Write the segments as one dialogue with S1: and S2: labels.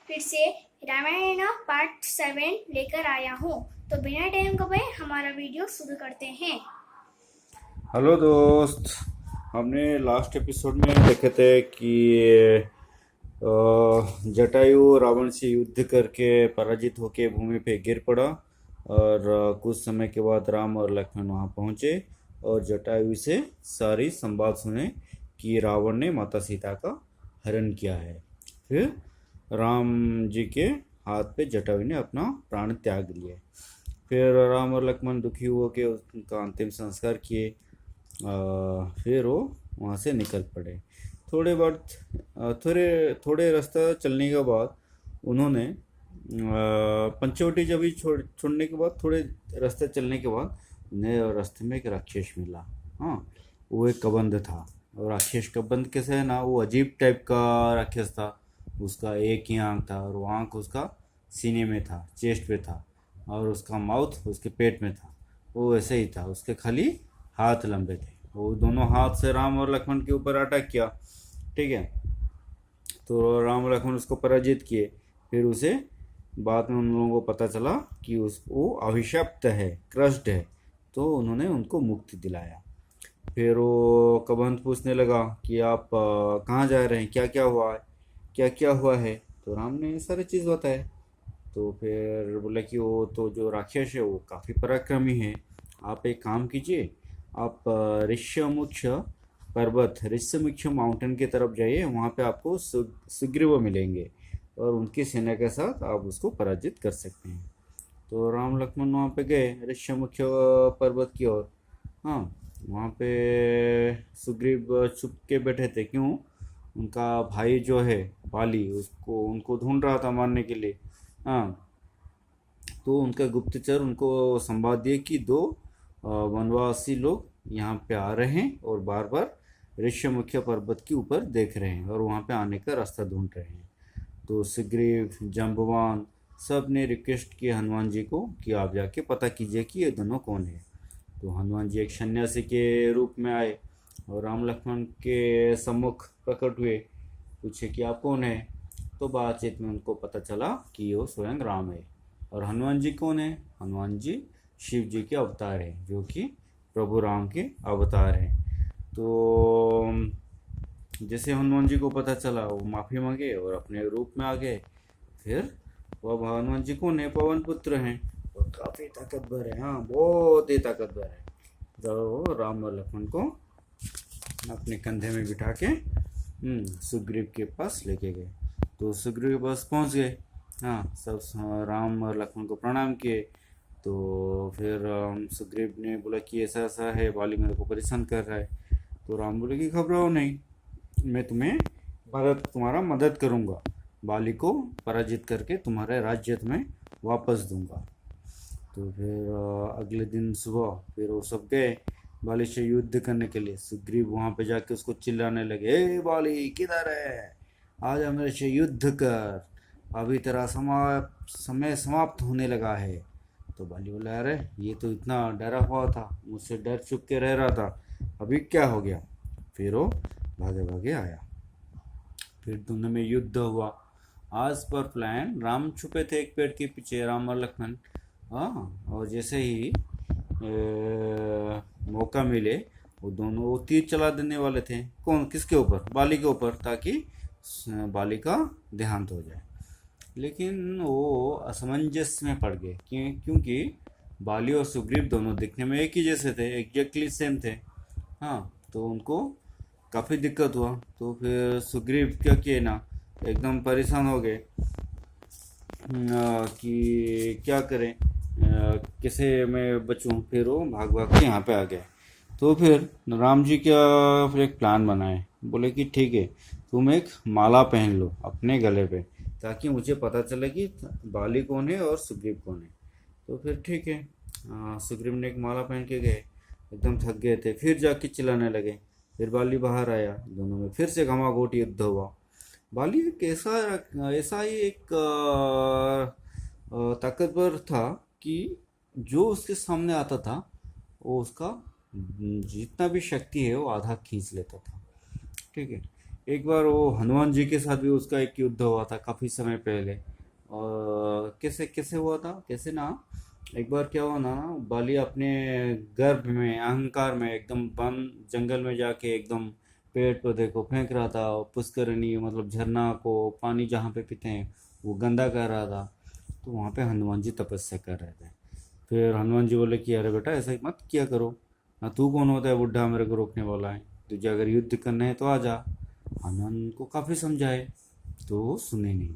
S1: फिर से रामायण पार्ट 7 लेकर आया हूँ। तो बिना टाइम गवाए हमारा वीडियो शुरू करते हैं।
S2: हेलो दोस्त। हमने लास्ट एपिसोड में देखे थे कि जटायु रावण से युद्ध करके पराजित होके भूमि पे गिर पड़ा और कुछ समय के बाद राम और लक्ष्मण वहाँ पहुँचे और जटायु से सारी संवाद सुने कि रावण ने माता सीता का हरण किया है। फिर राम जी के हाथ पे जटायु ने अपना प्राण त्याग लिए। फिर राम और लक्ष्मण दुखी हो के उनका अंतिम संस्कार किए। फिर वो वहाँ से निकल पड़े। थोड़े रास्ता चलने के बाद उन्होंने पंचवटी जब ही छोड़ने के बाद थोड़े रास्ते चलने के बाद उन्हें रास्ते में एक राक्षस मिला। हाँ, वो एक कबंध था। और राक्षस कबंध कैसे है ना, वो अजीब टाइप का राक्षस था। उसका एक ही आँख था और वो आँख उसका सीने में था, चेस्ट पे था, और उसका माउथ उसके पेट में था। वो वैसे ही था, उसके खाली हाथ लंबे थे। वो दोनों हाथ से राम और लक्ष्मण के ऊपर अटैक किया। ठीक है, तो राम और लक्ष्मण उसको पराजित किए। फिर उसे बाद में उन लोगों को पता चला कि वो अभिशप्त है, क्रस्ड है, तो उन्होंने उनको मुक्ति दिलाया। फिर वो कबंध पूछने लगा कि आप कहाँ जा रहे हैं, क्या क्या हुआ है, क्या क्या हुआ है। तो राम ने सारी चीज़ बताया। तो फिर बोला कि वो तो जो राक्षस है वो काफ़ी पराक्रमी है। आप एक काम कीजिए, आप ऋष्यमुख पर्वत, ऋष्यमुख माउंटेन की तरफ जाइए। वहाँ पे आपको सुग्रीव मिलेंगे और उनकी सेना के साथ आप उसको पराजित कर सकते हैं। तो राम लक्ष्मण वहाँ पे गए ऋष्यमुख पर्वत की ओर। हाँ, वहाँ पे सुग्रीव छुप के बैठे थे। क्यों? उनका भाई जो है बाली, उसको उनको ढूंढ रहा था मारने के लिए। हाँ, तो उनका गुप्तचर उनको संवाद दिए कि दो वनवासी लोग यहाँ पे आ रहे हैं और बार बार ऋष्यमुख्य पर्वत के ऊपर देख रहे हैं और वहाँ पे आने का रास्ता ढूंढ रहे हैं। तो सुग्रीव, जाम्बवान सब ने रिक्वेस्ट किया हनुमान जी को कि आप जाके पता कीजिए कि ये दोनों कौन है। तो हनुमान जी एक सन्यासी के रूप में आए और राम लक्ष्मण के सम्मुख प्रकट हुए। पूछे कि आप कौन है। तो बातचीत में उनको पता चला कि वो स्वयं राम है। और हनुमान जी कौन है? हनुमान जी शिव जी के अवतार हैं, जो कि प्रभु राम के अवतार हैं। तो जैसे हनुमान जी को पता चला, वो माफ़ी मांगे और अपने रूप में आ गए। फिर वो हनुमान जी कौन है? पवन पुत्र हैं और काफ़ी ताकतवर है। हाँ, बहुत ही ताकतवर है। जब वो राम और लक्ष्मण को अपने कंधे में बिठा के सुग्रीव के पास लेके गए। तो सुग्रीव के पास पहुंच गए। हाँ, सब राम और लक्ष्मण को प्रणाम किए। तो फिर सुग्रीव ने बोला कि ऐसा ऐसा है, बाली मेरे को परेशान कर रहा है। तो राम बोले कि घबराओ नहीं, मैं तुम्हारा मदद करूँगा। बाली को पराजित करके तुम्हारे राज्य तुम्हें वापस दूंगा। तो फिर अगले दिन सुबह फिर वो सब गए बाली से युद्ध करने के लिए। सुग्रीव वहाँ पे जाके उसको चिल्लाने लगे, ए बाली किधर है, आजा मेरे से युद्ध कर, अभी तेरा समय समाप्त होने लगा है। तो बाली बोला, अरे ये तो इतना डरा हुआ था, मुझसे डर छुप के रह रहा था, अभी क्या हो गया। फिर वो भागे भागे आया। फिर दोनों में युद्ध हुआ। आज पर प्लान, राम छुपे थे एक पेड़ के पीछे, राम और लक्ष्मण। हाँ, और जैसे ही मौका मिले, वो तीर चला देने वाले थे। कौन? किसके ऊपर? बाली के ऊपर, ताकि बाली का देहांत हो जाए। लेकिन वो असमंजस में पड़ गए। क्योंकि बाली और सुग्रीव दोनों दिखने में एक ही जैसे थे, एग्जैक्टली सेम थे। हाँ, तो उनको काफ़ी दिक्कत हुआ। तो फिर सुग्रीव क्या किए ना, एकदम परेशान हो गए कि क्या करें, कैसे मैं बचूं। फिर वो भाग भाग के यहाँ पे आ गए। तो फिर राम जी क्या, फिर एक प्लान बनाए। बोले कि ठीक है, तुम एक माला पहन लो अपने गले पे, ताकि मुझे पता चले कि बाली कौन है और सुग्रीव कौन है। तो फिर ठीक है, सुग्रीव ने एक माला पहन के गए। एकदम थक गए थे, फिर जाके चिल्लाने लगे। फिर बाली बाहर आया, दोनों में फिर से घमाघोट युद्ध हुआ। बाली एक ऐसा ऐसा ही एक ताकतवर था कि जो उसके सामने आता था वो उसका जितना भी शक्ति है वो आधा खींच लेता था। ठीक है, एक बार वो हनुमान जी के साथ भी उसका एक युद्ध हुआ था काफ़ी समय पहले। और कैसे कैसे हुआ था, कैसे ना, एक बार क्या हुआ ना, बाली अपने गर्भ में, अहंकार में एकदम वन जंगल में जाके एकदम पेड़ पौधे को फेंक रहा था, और पुष्करणी मतलब झरना को पानी जहाँ पे पीते हैं वो गंदा कर रहा था। तो वहाँ पे हनुमान जी तपस्या कर रहे थे। फिर हनुमान जी बोले कि अरे बेटा ऐसा मत किया करो ना, तू कौन होता है बुढ़ा मेरे को रोकने वाला है, तुझे अगर युद्ध करना है तो आ जा। हनुमान को काफ़ी समझाए तो वो सुने नहीं।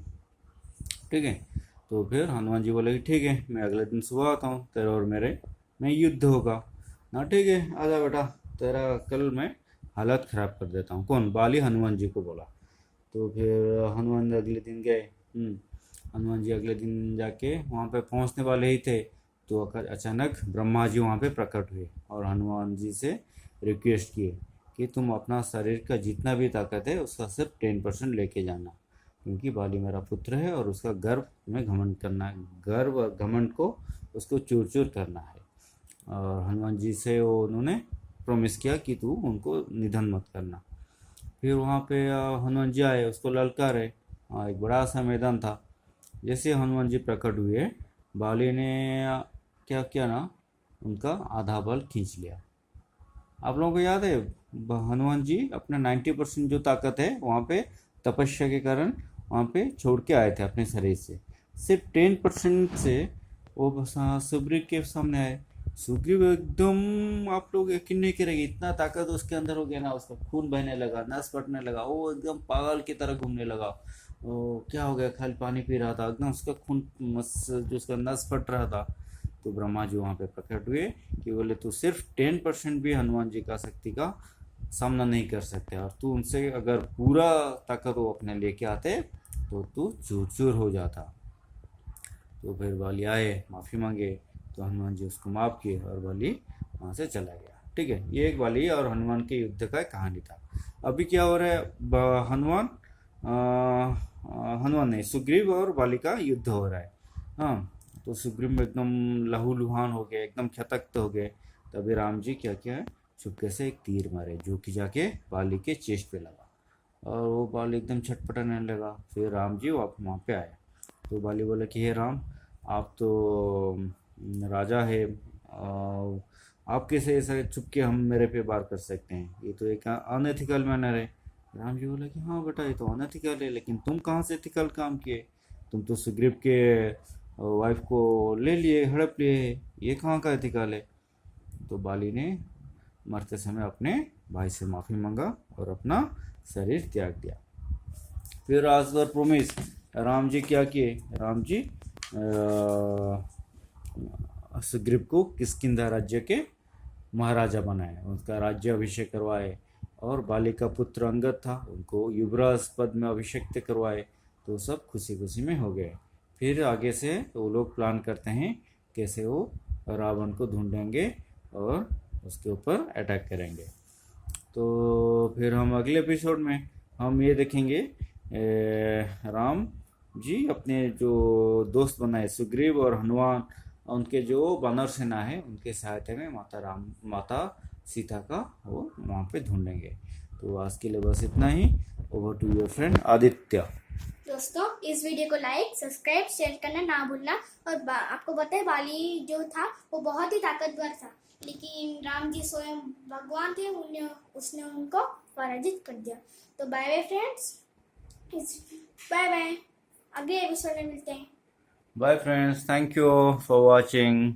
S2: ठीक है, तो फिर हनुमान जी बोले कि ठीक है मैं अगले दिन सुबह आता हूँ, तेरे और मेरे में युद्ध होगा ना। ठीक है आजा बेटा, तेरा कल मैं हालत ख़राब कर देता हूँ। कौन? बाली हनुमान जी को बोला। तो फिर हनुमान अगले दिन गए। हनुमान जी अगले दिन जाके वहाँ पे पहुँचने वाले ही थे, तो अचानक ब्रह्मा जी वहाँ पे प्रकट हुए और हनुमान जी से रिक्वेस्ट किए कि तुम अपना शरीर का जितना भी ताकत है उसका सिर्फ 10% लेके जाना, क्योंकि बाली मेरा पुत्र है और उसका गर्व में घमंड करना है, गर्व और घमंड को उसको चूर चूर करना है। और हनुमान जी से वो उन्होंने प्रॉमिस किया कि तू उनको निधन मत करना। फिर वहाँ पे हनुमान जी आए, उसको ललकारे। एक बड़ा सा मैदान था। जैसे हनुमान जी प्रकट हुए, बाली ने क्या किया ना, उनका आधा बल खींच लिया। आप लोगों को याद है, हनुमान जी अपना 90% जो ताकत है वहाँ पे तपस्या के कारण वहाँ पे छोड़ के आए थे अपने शरीर से। सिर्फ 10% से वो बस सुग्रीव के सामने आए। सुग्रीव एकदम, आप लोग यकीन नहीं करेंगे, इतना ताकत उसके अंदर हो गया ना, उसका खून बहने लगा, नस फटने लगा, वो एकदम पागल की तरह घूमने लगा। वो क्या हो गया, खाली पानी पी रहा था, एकदम उसका खून जो उसका नस फट रहा था। तो ब्रह्मा जी वहाँ पे प्रकट हुए कि बोले तू सिर्फ 10% भी हनुमान जी का शक्ति का सामना नहीं कर सकते, और तू उनसे अगर पूरा ताकत वो अपने लेके आते तो तू चूर चूर हो जाता। तो फिर बाली आए, माफ़ी मांगे, तो हनुमान जी उसको माफ़ किए और बाली वहाँ से चला गया। ठीक है, ये एक बाली और हनुमान के युद्ध का कहानी था। अभी क्या हो रहा है, हनुमान नहीं, सुग्रीव और बाली का युद्ध हो रहा है। हाँ, तो सुग्रीव में एकदम लहूलुहान हो गए, एकदम क्षतक्त हो गए। तभी राम जी क्या किया है, चुपके से एक तीर मारे जो कि जाके बाली के चेस्ट पे लगा, और वो बाली एकदम छटपटाने लगा। फिर राम जी वहाँ पे आए। तो बाली बोले कि हे राम, आप तो राजा है, आप कैसे ऐसा चुपके हम मेरे पे वार कर सकते हैं, ये तो एक अनएथिकल मैनर है। राम जी बोले कि हाँ बेटा ये तो अनएथिकल है, लेकिन तुम कहाँ से एथिकल काम किए, तुम तो सुग्रीव के वाइफ को ले लिए, हड़प लिए, ये कहाँ का एथिकल है। तो बाली ने मरते समय अपने भाई से माफ़ी मांगा और अपना शरीर त्याग दिया। फिर आज पर प्रोमिस राम जी क्या किए, राम जी सुग्रीव को किष्किंधा राज्य के महाराजा बनाए, उनका राज्य अभिषेक करवाए, और बाली का पुत्र अंगद था उनको युवराज पद में अभिषेक करवाए। तो सब खुशी खुशी में हो गए। फिर आगे से वो लोग प्लान करते हैं कैसे वो रावण को ढूंढेंगे और उसके ऊपर अटैक करेंगे। तो फिर हम अगले एपिसोड में हम ये देखेंगे राम जी अपने जो दोस्त बनाए सुग्रीव और हनुमान, उनके जो वानर सेना है उनके सहायता में माता सीता का वो वहाँ पे ढूंढेंगे। तो आज के लिए बस इतना ही। Over to your friend Aditya.
S1: दोस्तों इस वीडियो को लाइक सब्सक्राइब शेयर करना ना भूलना। और आपको पता है बाली जो था वो बहुत ही ताकतवर था, लेकिन राम जी स्वयं भगवान थे, उसने उनको पराजित कर दिया। तो bye bye friends, bye bye, अगले एपिसोड में मिलते हैं।
S2: Bye friends, thank you for watching.